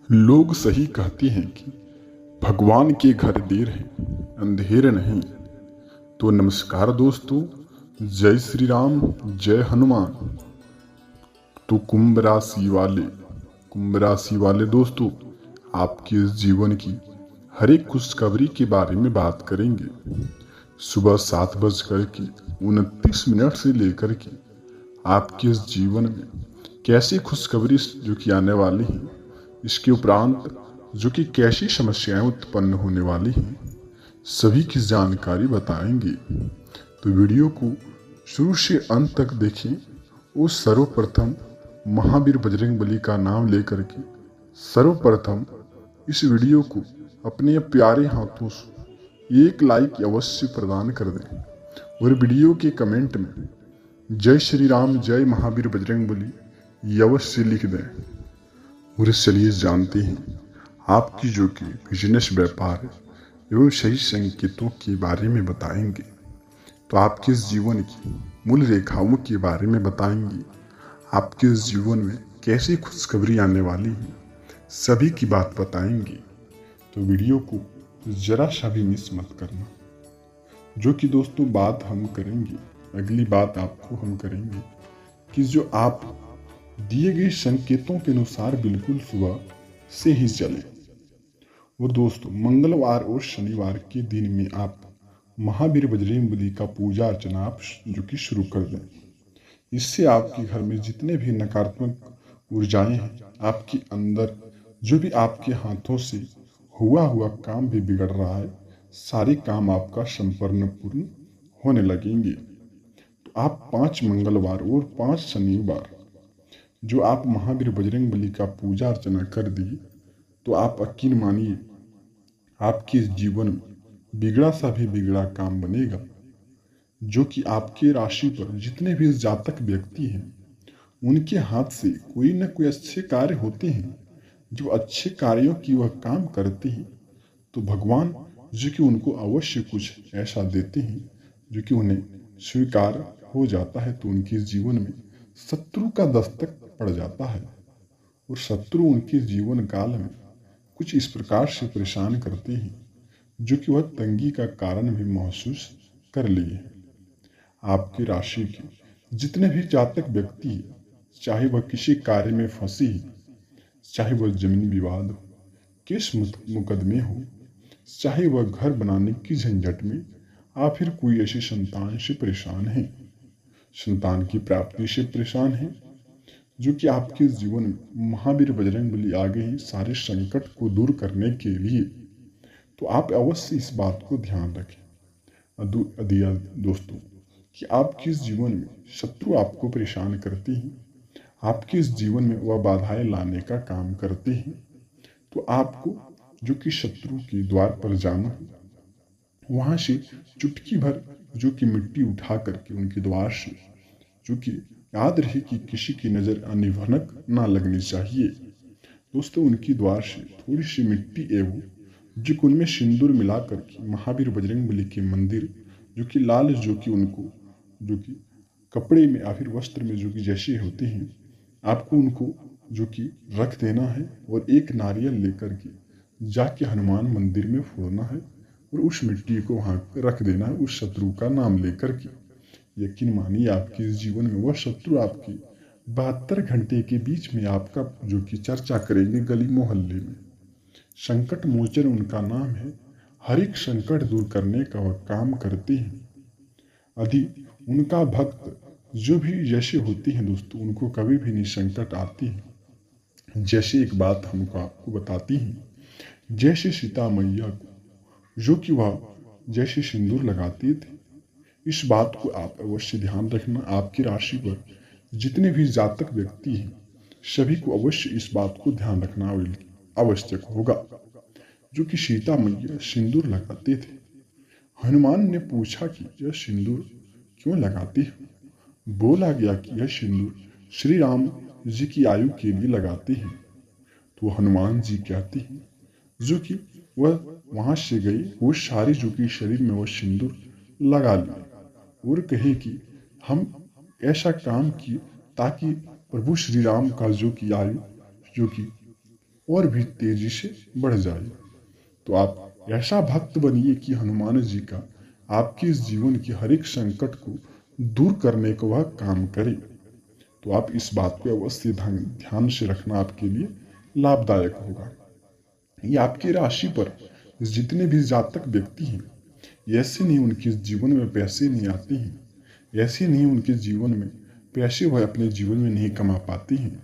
लोग सही कहते हैं कि भगवान के घर देर है, अंधेर नहीं। तो नमस्कार दोस्तों, जय श्री राम, जय हनुमान। तो कुंभ राशि वाले दोस्तों, आपके इस जीवन की हर एक खुशखबरी के बारे में बात करेंगे। सुबह 7:29 से लेकर के आपके इस जीवन में कैसी खुशखबरी जो कि आने वाली है, इसके उपरांत जो कि कैसी समस्याएं उत्पन्न होने वाली हैं, सभी की जानकारी बताएंगे। तो वीडियो को शुरू से अंत तक देखें और सर्वप्रथम महावीर बजरंगबली का नाम लेकर के सर्वप्रथम इस वीडियो को अपने प्यारे हाथों से एक लाइक अवश्य प्रदान कर दें और वीडियो के कमेंट में जय श्री राम, जय महावीर बजरंगबली अवश्य लिख दें। और चलिए जानते हैं आपकी जो कि बिजनेस व्यापार एवं सही संकेतों के बारे में बताएंगे। तो आपके इस जीवन की मूल रेखाओं के बारे में बताएंगे। आपके इस जीवन में कैसी खुशखबरी आने वाली है, सभी की बात बताएंगे। तो वीडियो को जरा सा भी मिस मत करना। जो कि दोस्तों बात हम करेंगे, अगली बात आपको हम करेंगे कि जो आप दिए गए संकेतों के अनुसार बिल्कुल सुबह से ही चलें। और दोस्तों मंगलवार और शनिवार के दिन में आप महावीर बजरंगबली का पूजा अर्चना आप जो कि शुरू कर दें। इससे आपके घर में जितने भी नकारात्मक ऊर्जाएं हैं, आपके अंदर जो भी आपके हाथों से हुआ काम भी बिगड़ रहा है, सारे काम आपका संपूर्ण पूर्ण होने लगेंगे। तो आप 5 मंगलवार और 5 शनिवार जो आप महावीर बजरंगबली का पूजा अर्चना कर दिए, तो आप यकीन मानिए आपके जीवन में बिगड़ा सा भी बिगड़ा काम बनेगा। जो कि आपके राशि पर जितने भी जातक व्यक्ति हैं, उनके हाथ से कोई न कोई अच्छे कार्य होते हैं। जो अच्छे कार्यों की वह काम करते हैं, तो भगवान जो कि उनको अवश्य कुछ ऐसा देते हैं जो कि उन्हें स्वीकार हो जाता है। तो उनके जीवन में शत्रु का दस्तक पड़ जाता है और शत्रु उनके जीवन काल में कुछ इस प्रकार से परेशान करते हैं जो कि वह तंगी का कारण भी महसूस कर लिए। आपकी राशि के जितने भी जातक व्यक्ति हैं, चाहे वह किसी कार्य में फंसी, चाहे वह जमीन विवाद हो, केस मुकदमे हो, चाहे वह घर बनाने की झंझट में, या फिर कोई ऐसी संतान से परेशान है, संतान की प्राप्ति से परेशान है, जो कि आपके जीवन में महावीर बजरंगबली आ गए हैं सारे संकट को दूर करने के लिए। तो आप अवश्य इस बात को ध्यान रखें दोस्तों कि आपके इस जीवन में शत्रु आपको परेशान करते हैं, आपके इस जीवन में वह बाधाएं लाने का काम करते हैं। तो आपको जो कि शत्रु के द्वार पर जाना है, वहां से चुटकी भर जो कि मिट्टी उठा करके उनके द्वार से, जो कि याद रहे कि किसी की नज़र अनिभनक ना लगनी चाहिए दोस्तों, उनकी द्वार से थोड़ी सी मिट्टी एवं जो कि उनमें सिंदूर मिला करके महावीर बजरंगबली के मंदिर जो कि लाल, जो कि उनको जो कि कपड़े में या फिर वस्त्र में जो कि जैसे होते हैं, आपको उनको जो कि रख देना है और एक नारियल लेकर के जाके हनुमान मंदिर में फोड़ना है और उस मिट्टी को वहाँ रख देना है उस शत्रु का नाम लेकर के। यकीन मानिए आपके इस जीवन में वह शत्रु आपके 72 घंटे के बीच में आपका जो कि चर्चा करेंगे गली मोहल्ले में। संकट मोचन उनका नाम है, हर एक संकट दूर करने का वह काम करते हैं। यदि उनका भक्त जो भी जैसे होते हैं दोस्तों, उनको कभी भी नहीं संकट आती है। जैसे एक बात हमको आपको बताती हैं, जैसे सीता मैया को जो कि वह जैसे सिंदूर लगाते थे, इस बात को आप अवश्य ध्यान रखना। आपकी राशि पर जितने भी जातक व्यक्ति हैं, सभी को अवश्य इस बात को ध्यान रखना आवश्यक होगा। जो कि सीता मैया सिंदूर लगाते थे, हनुमान ने पूछा कि यह सिंदूर क्यों लगाते हो? बोला गया कि यह सिंदूर श्री राम जी की आयु के लिए लगाते हैं। तो हनुमान जी कहते हैं जो कि वह वहां से गए, वो सारे जो कि शरीर में वह सिंदूर लगा लिए और कहे कि हम ऐसा काम किए ताकि प्रभु श्री राम का जो कि आयु जो कि और भी तेजी से बढ़ जाए। तो आप ऐसा भक्त बनिए कि हनुमान जी का आपके इस जीवन के हर एक संकट को दूर करने का वह काम करे। तो आप इस बात को अवश्य ध्यान से रखना, आपके लिए लाभदायक होगा। ये आपकी राशि पर जितने भी जातक व्यक्ति हैं, ऐसे नहीं उनके जीवन में पैसे नहीं आते हैं, ऐसे नहीं उनके जीवन में पैसे वह अपने जीवन में नहीं कमा पाते हैं।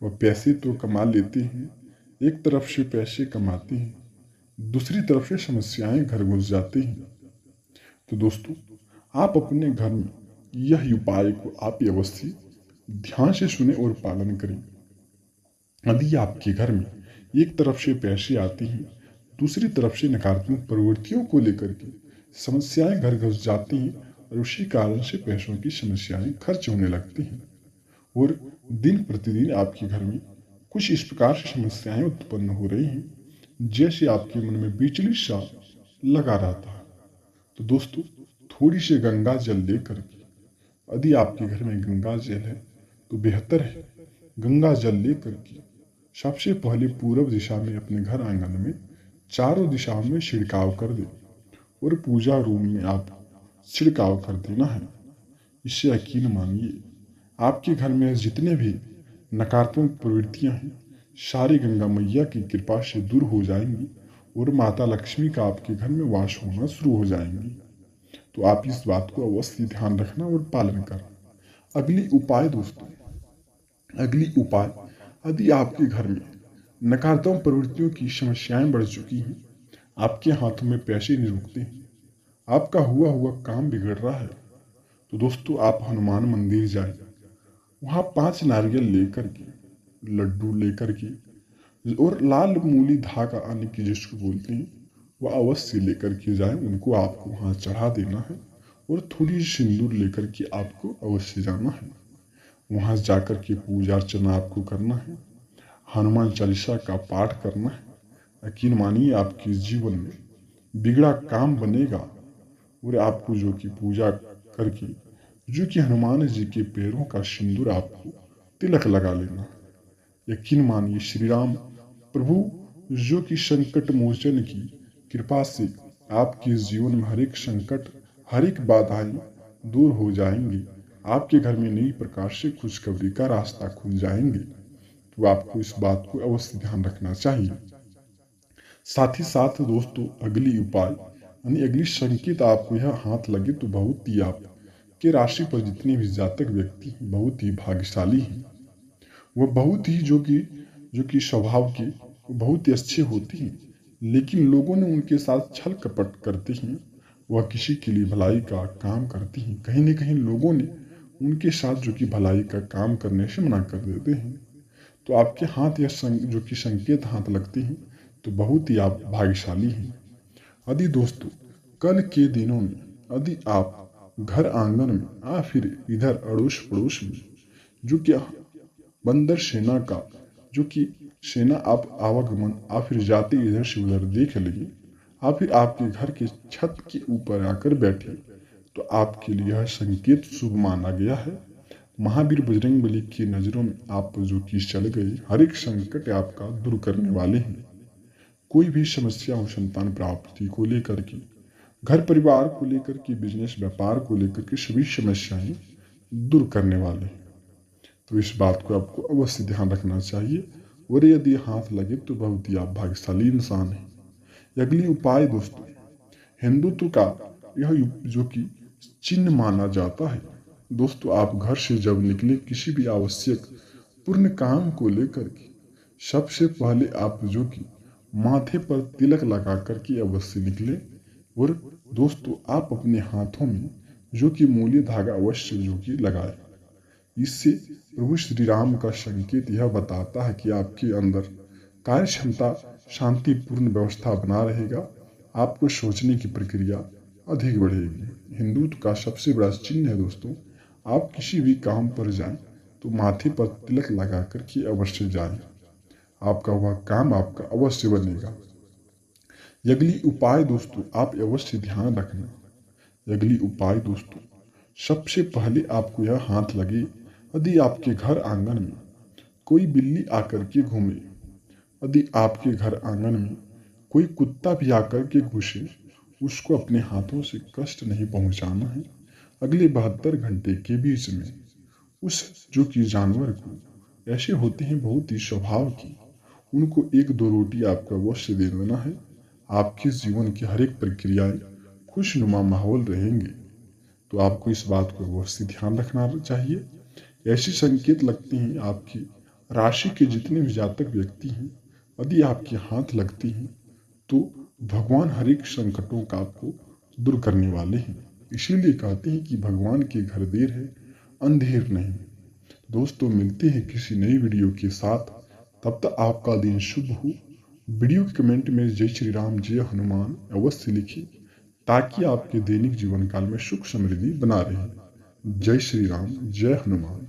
वह पैसे तो कमा लेते हैं, एक तरफ से पैसे कमाते हैं, दूसरी तरफ से समस्याएं घर घुस जाते हैं। तो दोस्तों, आप अपने घर में यह उपाय को आप अवश्य ध्यान से सुने और पालन करें। यदि आपके घर में एक तरफ से पैसे आते हैं, दूसरी तरफ से नकारात्मक प्रवृत्तियों को लेकर के समस्याएं घर घुस जाती हैं और उसी कारण से पैसों की समस्याएं खर्च होने लगती हैं और दिन प्रतिदिन आपके घर में कुछ इस प्रकार से समस्याएं उत्पन्न हो रही हैं जैसे आपके मन में बिजली सा लगा रहता है। तो दोस्तों, थोड़ी सी गंगा जल लेकर के, यदि आपके घर में गंगा जल है तो बेहतर है। गंगा जल लेकर के सबसे पहले पूर्व दिशा में अपने घर आंगन में चारों दिशाओं में छिड़काव कर दे और पूजा रूम में आप छिड़काव कर देना है। इससे यकीन मानिए आपके घर में जितने भी नकारात्मक प्रवृत्तियां हैं, सारी गंगा मैया की कृपा से दूर हो जाएंगी और माता लक्ष्मी का आपके घर में वास होना शुरू हो जाएंगी। तो आप इस बात को अवश्य ध्यान रखना और पालन करना। अगली उपाय दोस्तों, अगली उपाय, यदि आपके घर में नकारात्मक प्रवृत्तियों की समस्याएं बढ़ चुकी हैं, आपके हाथों में पैसे नहीं रुकते हैं, आपका हुआ हुआ काम बिगड़ रहा है, तो दोस्तों आप हनुमान मंदिर जाए, वहाँ 5 नारियल लेकर के, लड्डू लेकर के और लाल मूली धागा आने की जिसको बोलते हैं, वह अवश्य लेकर के जाए। उनको आपको वहाँ चढ़ा देना है और थोड़ी सिंदूर लेकर के आपको अवश्य जाना है। वहाँ जाकर के पूजा अर्चना आपको करना है, हनुमान चालीसा का पाठ करना है। यकीन मानिए आपके जीवन में बिगड़ा काम बनेगा और आपको जो कि पूजा करके जो कि हनुमान जी के पैरों का सिंदूर आपको तिलक लगा लेना। यकीन मानिए श्री राम प्रभु जो कि संकट मोचन की कृपा से आपके जीवन में हर एक संकट, हर एक बाधाएं दूर हो जाएंगी। आपके घर में नई प्रकार से खुशखबरी का रास्ता खुल जाएंगे। तो आपको इस बात को अवश्य ध्यान रखना चाहिए। साथ ही साथ दोस्तों, अगली उपाय यानी अगली संकेत आपको यह हाथ लगे तो बहुत ही आपके राशि पर जितने भी जातक व्यक्ति बहुत ही भाग्यशाली हैं। वह बहुत ही जो कि स्वभाव के बहुत ही अच्छे होते हैं, लेकिन लोगों ने उनके साथ छल कपट करते हैं। वह किसी के लिए भलाई का काम करती हैं, कहीं न कहीं लोगों ने उनके साथ जो कि भलाई का काम करने से मना कर देते हैं। तो आपके हाथ या जो कि संकेत हाथ लगते हैं तो बहुत ही आप भाग्यशाली हैं। यदि दोस्तों कल के दिनों में यदि आप घर आंगन में या फिर इधर अड़ोस पड़ोस में जो कि बंदर सेना का जो कि सेना आप आवागमन या फिर जाते इधर से उधर देख लिए, या फिर आपके घर के छत के ऊपर आकर बैठे, तो आपके लिए यह संकेत शुभ माना गया है। महावीर बजरंगबली की नजरों में आप जो कि चल गए, हर एक संकट आपका दूर करने वाले हैं। कोई भी समस्या हो संतान प्राप्ति को लेकर के, घर परिवार को लेकर के, बिजनेस व्यापार को लेकर के सभी समस्याएं दूर करने वाले हैं। तो इस बात को आपको अवश्य ध्यान रखना चाहिए और यदि हाथ लगे तो बहुत ही आप भाग्यशाली इंसान हैं। अगली उपाय दोस्तों, हिंदुत्व का यह जो कि चिन्ह माना जाता है। दोस्तों आप घर से जब निकले किसी भी आवश्यक पूर्ण काम को लेकर के, सबसे पहले आप जो कि माथे पर तिलक लगा करके अवश्य निकले और दोस्तों आप अपने हाथों में जो कि मूल्य धागा अवश्य जो कि लगाए। इससे प्रभु श्री राम का संकेत यह बताता है कि आपके अंदर कार्य क्षमता शांतिपूर्ण व्यवस्था बना रहेगा, आपको सोचने की प्रक्रिया अधिक बढ़ेगी। हिंदुत्व का सबसे बड़ा चिन्ह है दोस्तों, आप किसी भी काम पर जाएं तो माथे पर तिलक लगा कर के अवश्य जाएं, आपका वह काम आपका अवश्य बनेगा। अगली उपाय दोस्तों आप अवश्य ध्यान रखना। अगली उपाय दोस्तों, सबसे पहले आपको यह हाथ लगे, यदि आपके घर आंगन में कोई बिल्ली आकर के घूमे यदि आपके घर आंगन में कोई कुत्ता भी आकर के घुसे, उसको अपने हाथों से कष्ट नहीं पहुंचाना है। अगले 72 घंटे के बीच में उस जो कि जानवर को ऐसे होते हैं बहुत ही स्वभाव की, उनको 1-2 रोटी आपको अवश्य दे देना है। आपके जीवन की हर एक प्रक्रियाएं खुशनुमा माहौल रहेंगे। तो आपको इस बात को अवश्य ध्यान रखना चाहिए। ऐसे संकेत लगते हैं आपकी राशि के जितने भी जातक व्यक्ति हैं, यदि आपके हाथ लगते हैं तो भगवान हर एक संकटों का आपको दूर करने वाले हैं। इसीलिए कहते हैं कि भगवान के घर देर है अंधेर नहीं। दोस्तों, मिलते हैं किसी नई वीडियो के साथ। तब तक आपका दिन शुभ हो। वीडियो के कमेंट में जय श्री राम, जय हनुमान अवश्य लिखिए, ताकि आपके दैनिक जीवन काल में सुख समृद्धि बना रहे। जय श्री राम, जय हनुमान।